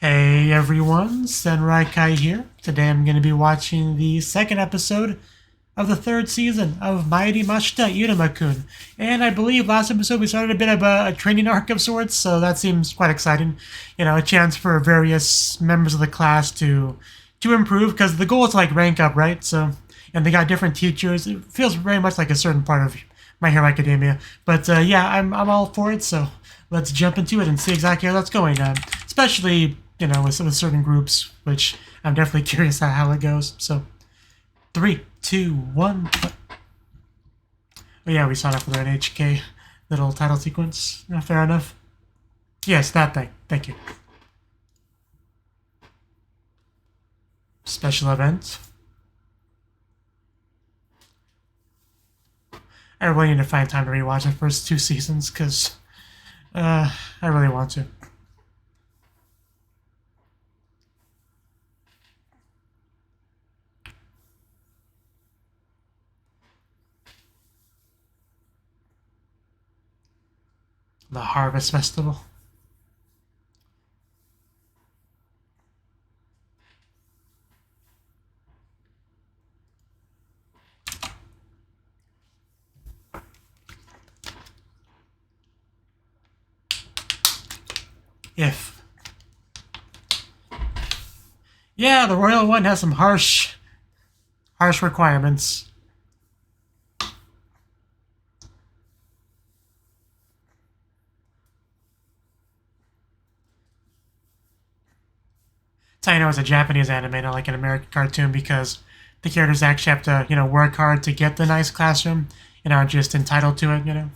Hey everyone, Senrai here. Today I'm going to be watching the second episode of the third season of Mairimashita Iruma kun. And I believe last episode we started a bit of a training arc of sorts, so that seems quite exciting. You know, a chance for various members of the class to improve, because the goal is to like rank up, right? So, and they got different teachers. It feels very much like a certain part of My Hero Academia. But yeah, I'm all for it, so let's jump into it and see exactly how that's going. Especially, you know, with certain groups, which I'm definitely curious how it goes. So, 3, 2, 1. Oh yeah, we saw that for the NHK little title sequence. Yeah, fair enough. Yes, that thing. Thank you. Special event. I really need to find time to rewatch the first 2 seasons, because I really want to. The Harvest Festival. If. Yeah, the Royal One has some harsh requirements. That's how you know it's a Japanese anime, not like an American cartoon, because the characters actually have to, you know, work hard to get the nice classroom and aren't just entitled to it, you know?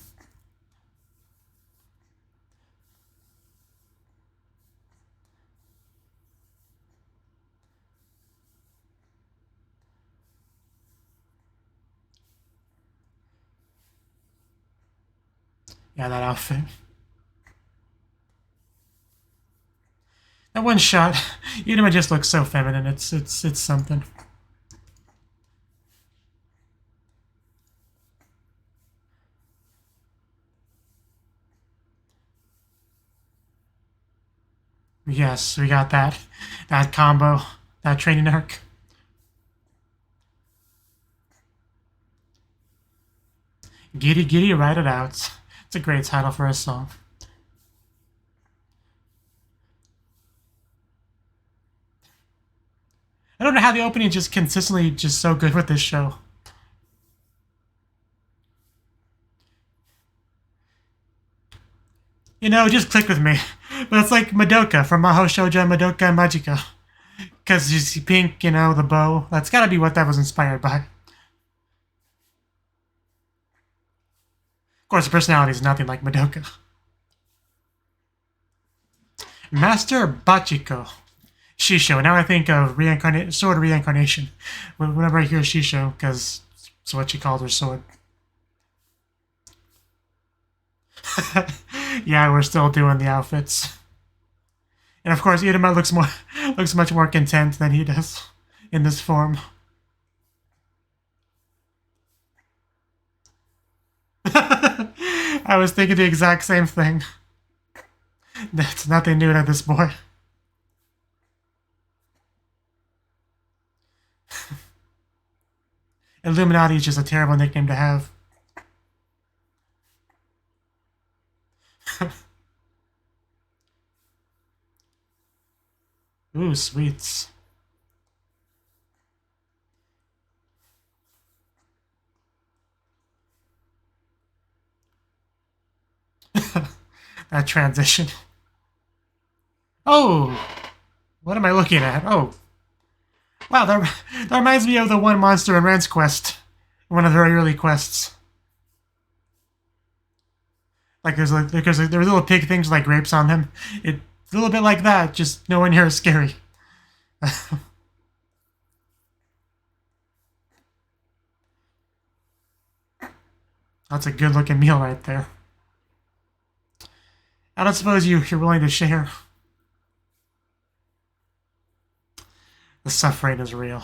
Yeah, that outfit. That one shot, Iruma just looks so feminine. It's something. Yes, we got that combo, that training arc. Giddy Giddy, Ride It Out. It's a great title for a song. I don't know how the opening is just consistently just so good with this show. You know, it just clicked with me. But it's like Madoka from Maho Shoujo Madoka Magica. Because you see pink, you know, the bow. That's gotta be what that was inspired by. Of course, the personality is nothing like Madoka. Master Bachiko. Shisho. Now I think of sword reincarnation. Whenever I hear Shisho, because it's what she called her sword. Yeah, we're still doing the outfits. And of course, Iruma looks much more content than he does in this form. I was thinking the exact same thing. That's nothing new to this boy. Illuminati is just a terrible nickname to have. Ooh, sweets. That transition. Oh! What am I looking at? Oh. Wow, that reminds me of the one monster in Rand's quest. One of the very early quests. Like there were little pig things with like grapes on them. It's a little bit like that, just nowhere near as scary. That's a good looking meal right there. I don't suppose you're willing to share. The suffering is real.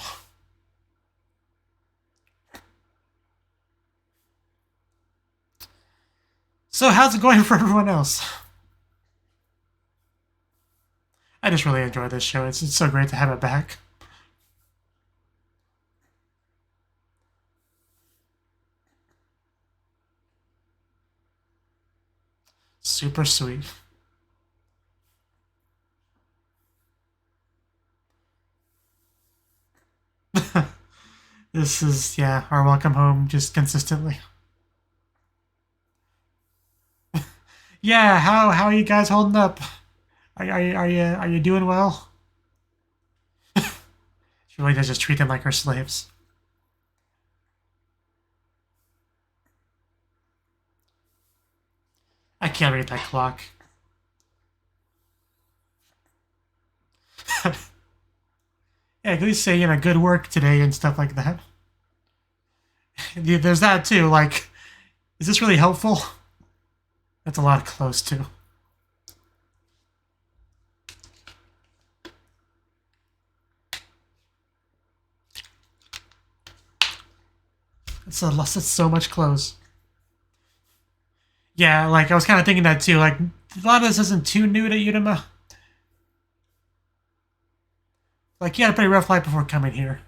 So how's it going for everyone else? I just really enjoy this show. It's so great to have it back. Super sweet. This is, yeah, our welcome home just consistently. Yeah, how are you guys holding up? Are you doing well? She really does just treat them like her slaves. I can't read that clock. Yeah, at least say, good work today and stuff like that. There's that too, like, is this really helpful? That's a lot close to. That's so much clothes. Yeah, like, I was kind of thinking that too. Like, a lot of this isn't too new to Iruma. Like, he had a pretty rough life before coming here.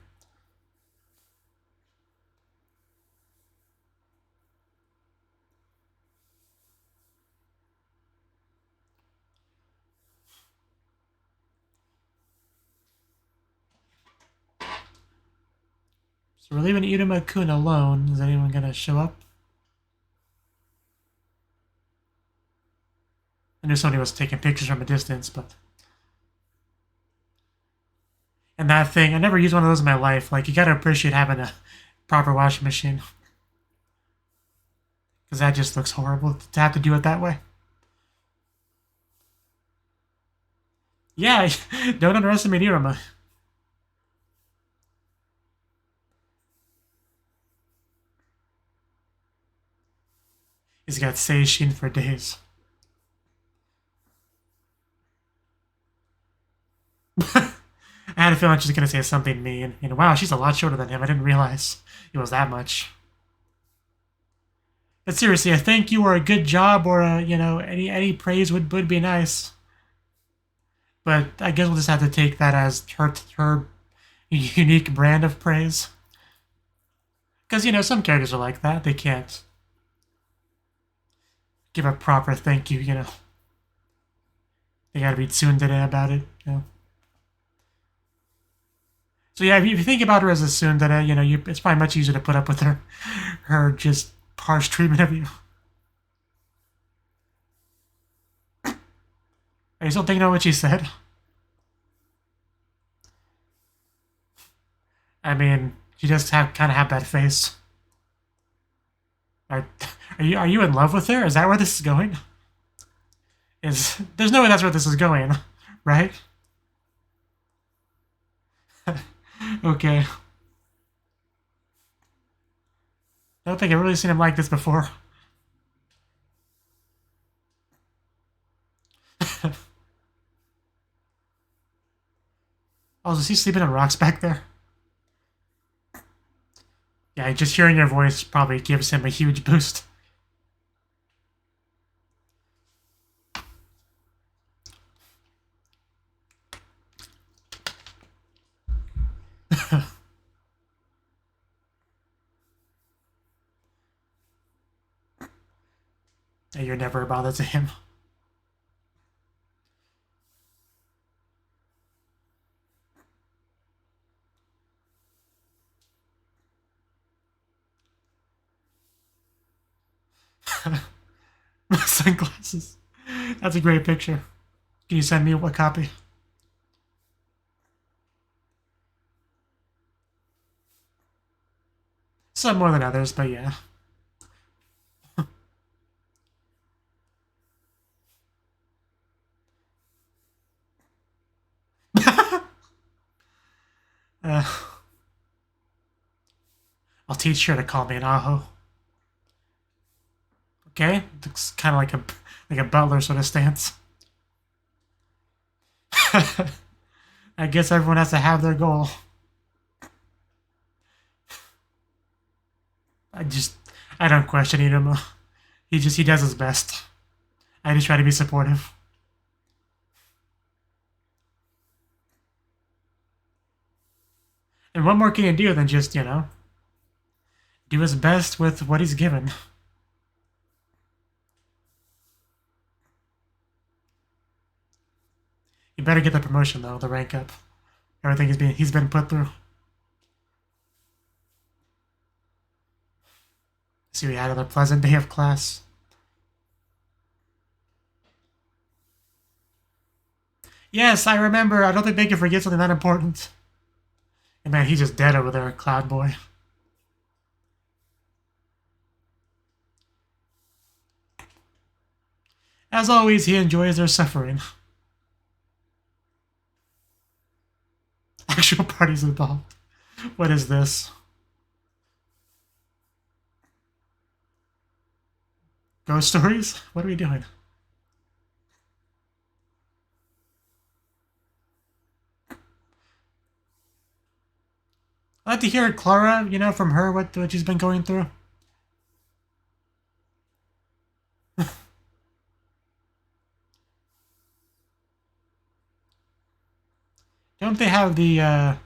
So we're leaving Iruma kun alone. Is anyone gonna show up? I knew somebody was taking pictures from a distance, but... And that thing, I never used one of those in my life. Like, you gotta appreciate having a proper washing machine. Because that just looks horrible to have to do it that way. Yeah, don't underestimate Iruma. He's got Seishin for days. I had a feeling she was going to say something mean. Wow, she's a lot shorter than him. I didn't realize it was that much. But seriously, a thank you or a good job or any praise would be nice. But I guess we'll just have to take that as her unique brand of praise. Because, some characters are like that. They can't give a proper thank you, They gotta be tsundere about it, So yeah, if you think about her as a tsundere, it's probably much easier to put up with her just harsh treatment of you. Are you still thinking of what she said? I mean, she does kind of have that face. Are you in love with her? Is that where this is going? There's no way that's where this is going, right? Okay. I don't think I've really seen him like this before. Oh, is he sleeping on rocks back there? Yeah, just hearing your voice probably gives him a huge boost. You're never a bother to him. Sunglasses. That's a great picture. Can you send me a copy? Some more than others, but yeah. I'll teach her to call me an aho. Okay, looks kind of like a butler sort of stance. I guess everyone has to have their goal. I don't question Iruma. He does his best. I just try to be supportive. And what more can he do than just, do his best with what he's given? You better get the promotion, though, the rank up. Everything he's been put through. See, we had another pleasant day of class. Yes, I remember. I don't think they can forget something that important. And man, he's just dead over there, Cloud Boy. As always, he enjoys their suffering. Actual parties involved. What is this? Ghost stories? What are we doing? I'd like to hear Clara, from her, what she's been going through. Don't they have the,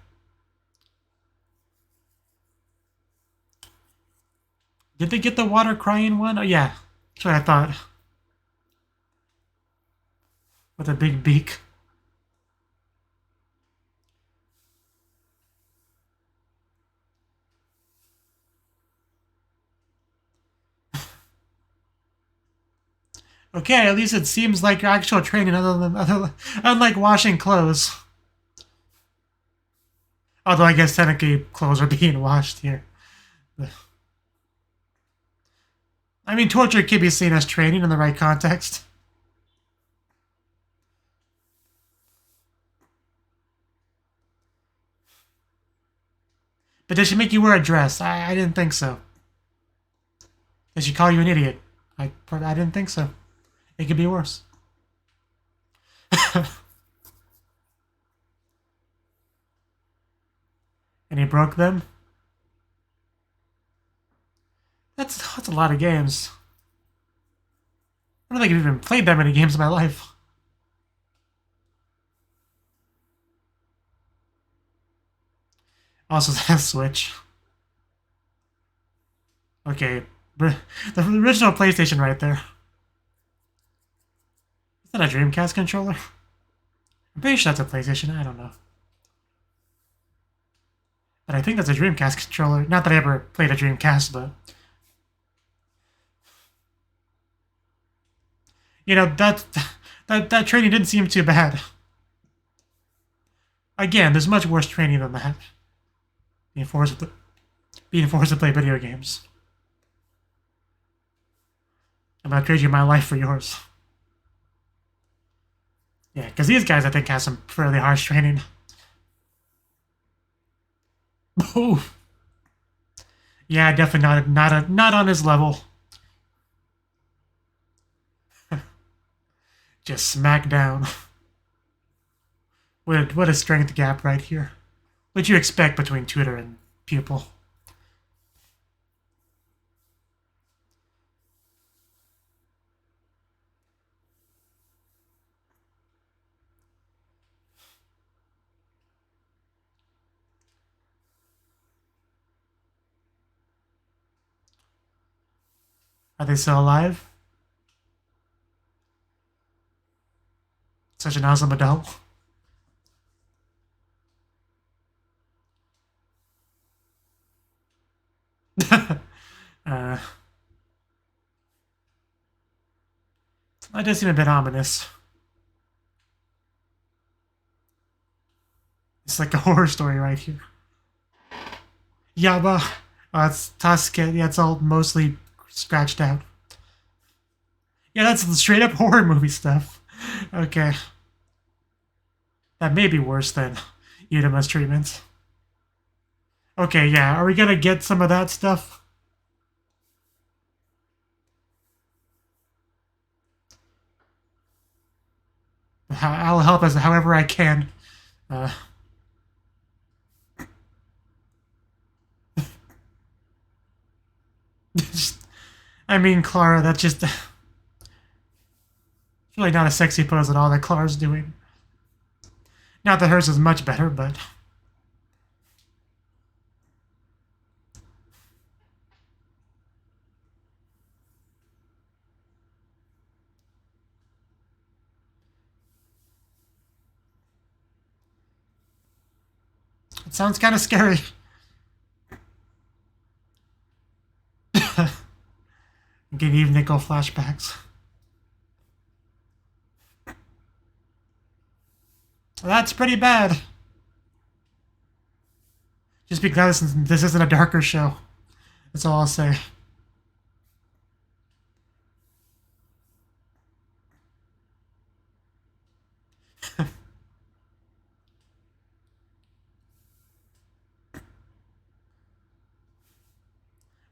Did they get the water crying one? Oh, yeah. That's what I thought. With a big beak. Okay, at least it seems like actual training unlike washing clothes. Although I guess technically clothes are being washed here. I mean, torture can be seen as training in the right context. But did she make you wear a dress? I didn't think so. Did she call you an idiot? I didn't think so. It could be worse. And he broke them? That's a lot of games. I don't think I've even played that many games in my life. Also, that Switch. Okay, the original PlayStation right there. Is that a Dreamcast controller? I'm pretty sure that's a PlayStation, I don't know. But I think that's a Dreamcast controller. Not that I ever played a Dreamcast, but... that training didn't seem too bad. Again, there's much worse training than that. Being forced to play video games. I'm gonna trade you my life for yours. Yeah, because these guys, I think, have some fairly harsh training. Oh. Yeah, definitely not on his level. Just smack down. What a strength gap right here. What you expect between tutor and pupil. Are they still alive? Such an awesome adult. That does seem a bit ominous. It's like a horror story right here. Yaba. It's Tusk. Yeah, it's all mostly scratched out. Yeah, that's straight up horror movie stuff. Okay. That may be worse than Iruma's treatment. Okay, yeah. Are we gonna get some of that stuff? I'll help us however I can. I mean, Clara, that's just... It's really not a sexy pose at all that Clara's doing. Not that hers is much better, but... It sounds kind of scary. Give Eve Nickel flashbacks. That's pretty bad. Just because this isn't a darker show. That's all I'll say.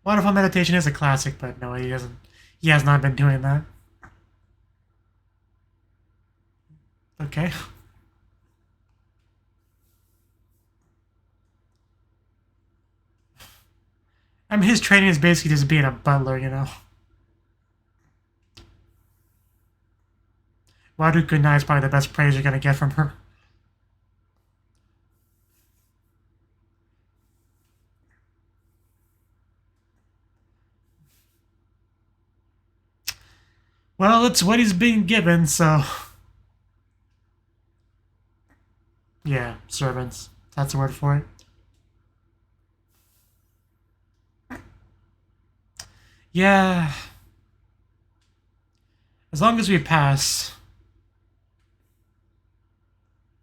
Wonderful Meditation is a classic, but no, he hasn't. He has not been doing that. Okay. I mean, his training is basically just being a butler, you know. Waru Kunai is probably the best praise you're gonna get from her. Well, it's what he's being given, so... Yeah, servants. That's the word for it. Yeah. As long as we pass,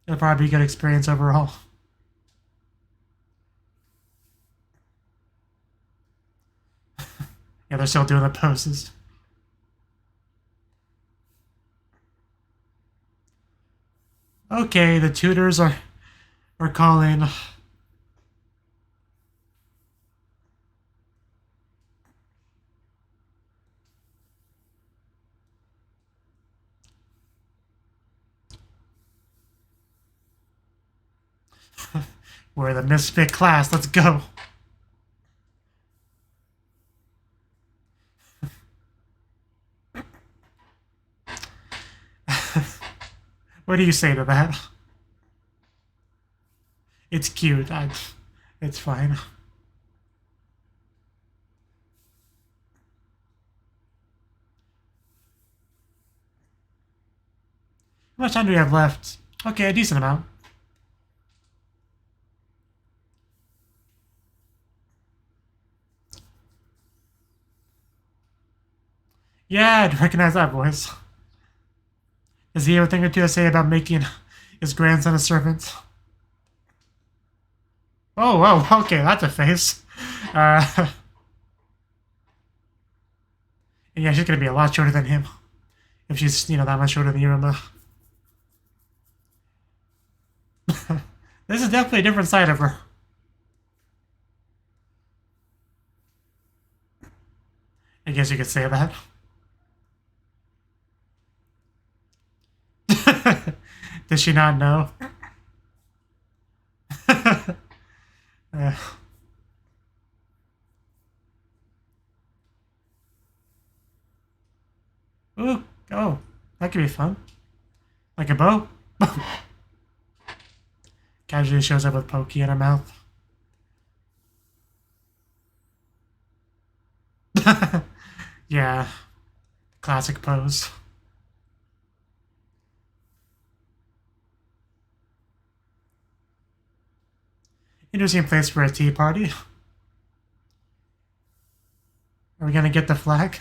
it'll probably be a good experience overall. Yeah, they're still doing the poses. Okay, the tutors are calling. We're the misfit class, let's go. What do you say to that? It's cute. It's fine. How much time do we have left? Okay, a decent amount. Yeah, I'd recognize that voice. Does he have a thing or two to say about making his grandson a servant? Oh, whoa, okay, that's a face. Yeah, she's gonna be a lot shorter than him. If she's, you know, that much shorter than Iruma. This is definitely a different side of her. I guess you could say that. Does she not know? Ooh, oh, that could be fun. Like a bow. Casually shows up with pokey in her mouth. Yeah, classic pose. Interesting place for a tea party. Are we gonna get the flag?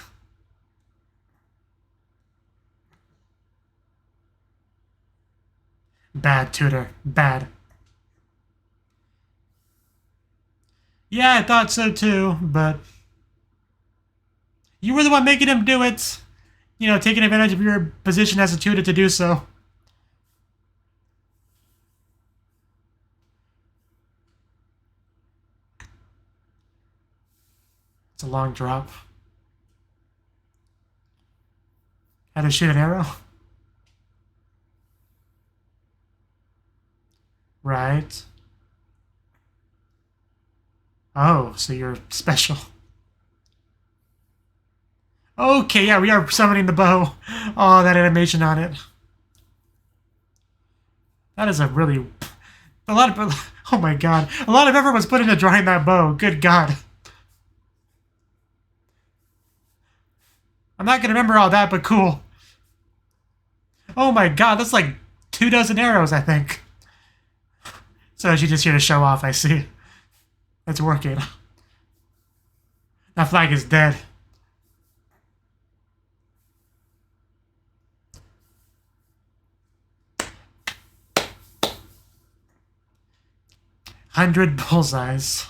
Bad tutor. Bad. Yeah, I thought so too, but... You were the one making him do it! You know, taking advantage of your position as a tutor to do so. It's a long drop. How to shoot an arrow? Right. Oh, so you're special. Okay, yeah, we are summoning the bow. Oh, that animation on it. That is a really... A lot of... Oh my god. A lot of effort was put into drawing that bow. Good god. I'm not gonna remember all that, but cool. Oh my god, that's like 24 arrows, I think. So she's just here to show off, I see. It's working. That flag is dead. "100 bullseyes."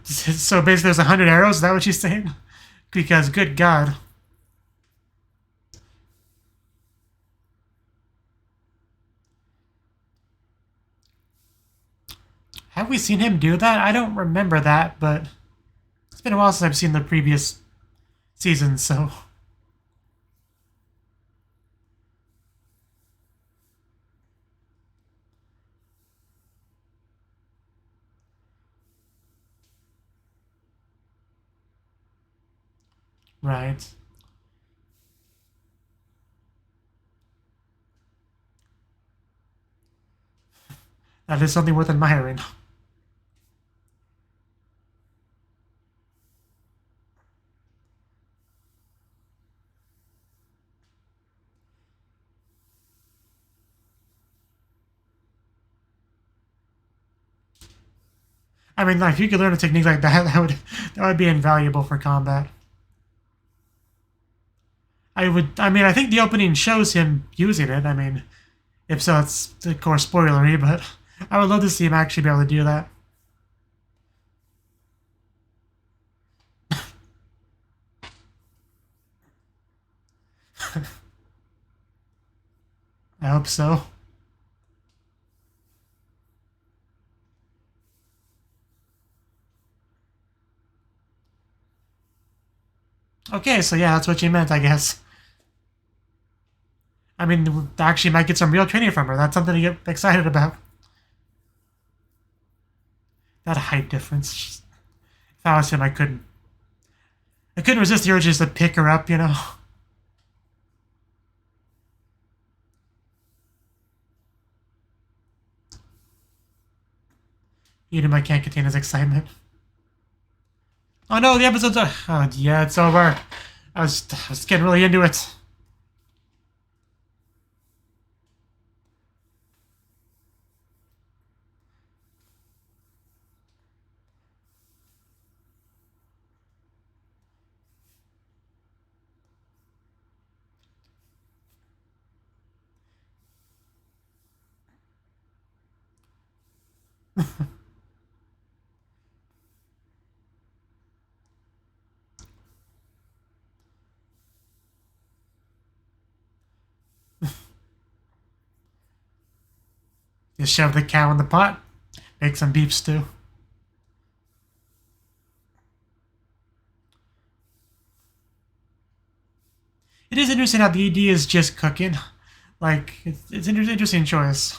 So basically there's 100 arrows, is that what she's saying? Because, good God. Have we seen him do that? I don't remember that, but it's been a while since I've seen the previous season, so... Right. That is something worth admiring. I mean, like, if you could learn a technique like that, that would be invaluable for combat. I think the opening shows him using it. I mean, if so, it's, of course, spoilery, but I would love to see him actually be able to do that. I hope so. Okay, so yeah, that's what you meant, I guess. I mean, actually might get some real training from her. That's something to get excited about. That height difference. If I was him, I couldn't resist the urge just to pick her up, you know? Iruma can't contain his excitement. Oh no, the episode's... Oh, yeah, it's over. I was getting really into it. Just shove the cow in the pot. Make some beef stew. It is interesting how the ED is just cooking. Like, it's an interesting choice.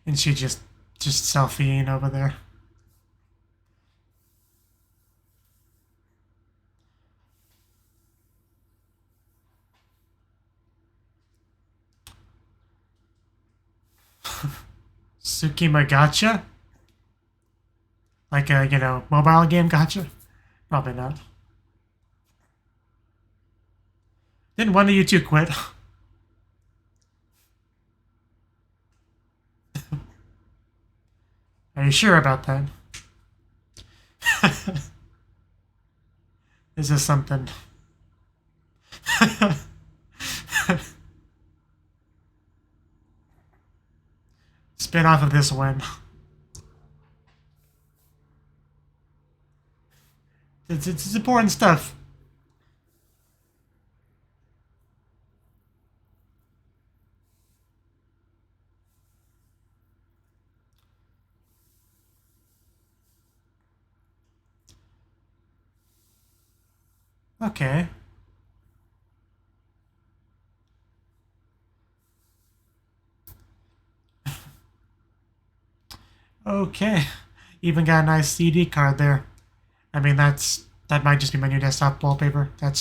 And she just selfieing over there. Tsukima gacha? Like a, you know, mobile game gacha? Probably not. Didn't one of you two quit? Are you sure about that? Is this something? Spin off of this one. It's important stuff. Okay. Okay. Even got a nice CD card there. I mean, that might just be my new desktop wallpaper. That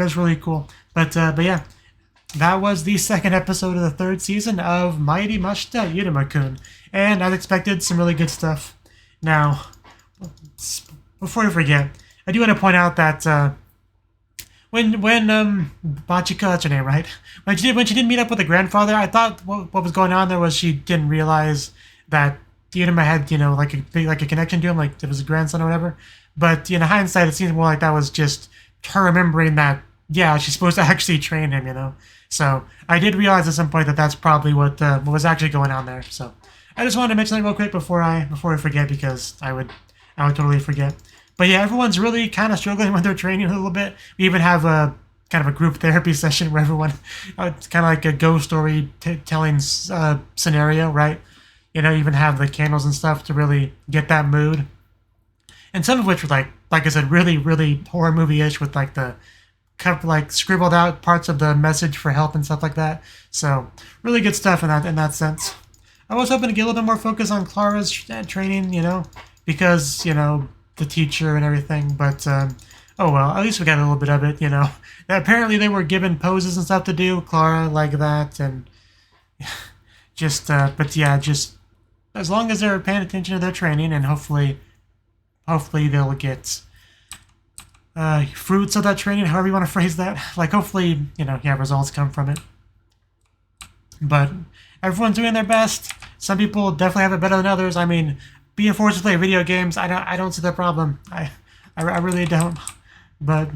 is really cool. But yeah, that was the second episode of the third season of Mairimashita Iruma kun. And as expected, some really good stuff. Now, before I forget, I do want to point out that when Machiko, that's her name, right? When she did meet up with the grandfather, I thought what was going on there was she didn't realize that Iruma had, like a connection to him, like it was his grandson or whatever. But in hindsight, it seems more like that was just her remembering that, yeah, she's supposed to actually train him, So I did realize at some point that that's probably what was actually going on there. So I just wanted to mention that real quick before I forget, because I would totally forget. But yeah, everyone's really kind of struggling with their training a little bit. We even have a kind of a group therapy session where everyone, it's kind of like a ghost story telling scenario, right? Even have the candles and stuff to really get that mood. And some of which were like I said, really, really horror movie-ish with like the scribbled out parts of the message for help and stuff like that. So really good stuff in that sense. I was hoping to get a little bit more focus on Clara's training, because, the teacher and everything. But, oh well, at least we got a little bit of it, Apparently they were given poses and stuff to do, Clara, like that, and but yeah, just as long as they're paying attention to their training, and hopefully they'll get fruits of that training, however you want to phrase that. Like, hopefully, results come from it. But everyone's doing their best. Some people definitely have it better than others. I mean, being forced to play video games, I don't see the problem. I really don't. But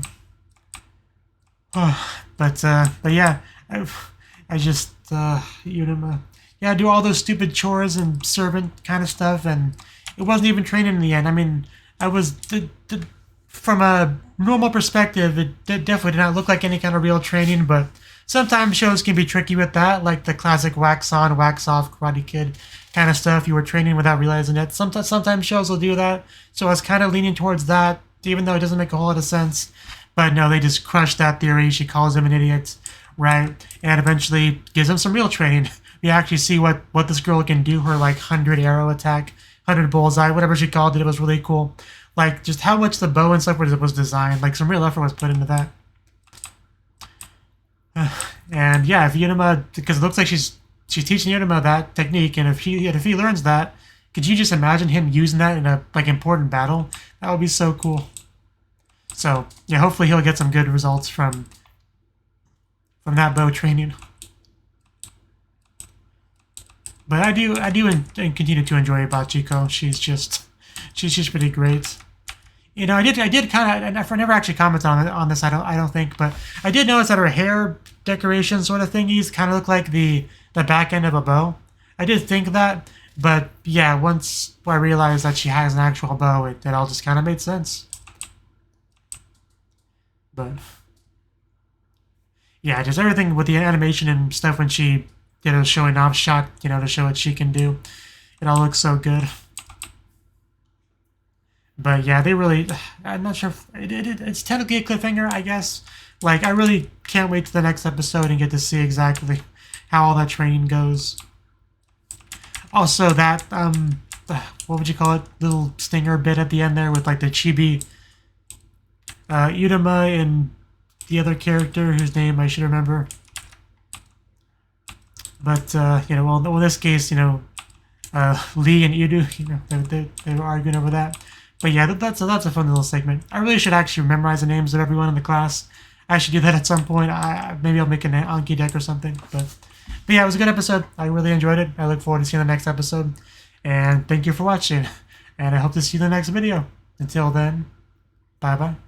yeah, I just yeah, do all those stupid chores and servant kind of stuff, and it wasn't even training in the end. I mean, I was from a normal perspective, it definitely did not look like any kind of real training, but sometimes shows can be tricky with that, like the classic wax on, wax off Karate Kid kind of stuff. You were training without realizing it. Sometimes shows will do that, so I was kind of leaning towards that, even though it doesn't make a whole lot of sense. But no, they just crushed that theory. She calls him an idiot, right? And eventually gives him some real training. We actually see what this girl can do, her like 100 arrow attack, 100 bullseye, whatever she called it. It was really cool. Like, just how much the bow and stuff was designed. Like, some real effort was put into that. And yeah, if Iruma, because it looks like she's teaching Iruma that technique, and if he learns that, could you just imagine him using that in a important battle? That would be so cool. So yeah, hopefully he'll get some good results from that bow training. But I do continue to enjoy Machiko. She's pretty great. I did kind of, I never actually commented on this. I don't think, but I did notice that her hair decoration sort of thingies kind of look like the back end of a bow. I did think that, but yeah, once I realized that she has an actual bow, it all just kind of made sense. But yeah, just everything with the animation and stuff when she showing off shot, to show what she can do. It all looks so good. But yeah, they really, I'm not sure if it's technically a cliffhanger, I guess. Like, I really can't wait to the next episode and get to see exactly how all that training goes. Also, that, what would you call it? Little stinger bit at the end there with, like, the chibi Iruma and the other character whose name I should remember. But, well, in this case, Lee and Iru, they were arguing over that. But yeah, that's a fun little segment. I really should actually memorize the names of everyone in the class. I should do that at some point. Maybe I'll make an Anki deck or something. But yeah, it was a good episode. I really enjoyed it. I look forward to seeing the next episode. And thank you for watching. And I hope to see you in the next video. Until then, bye-bye.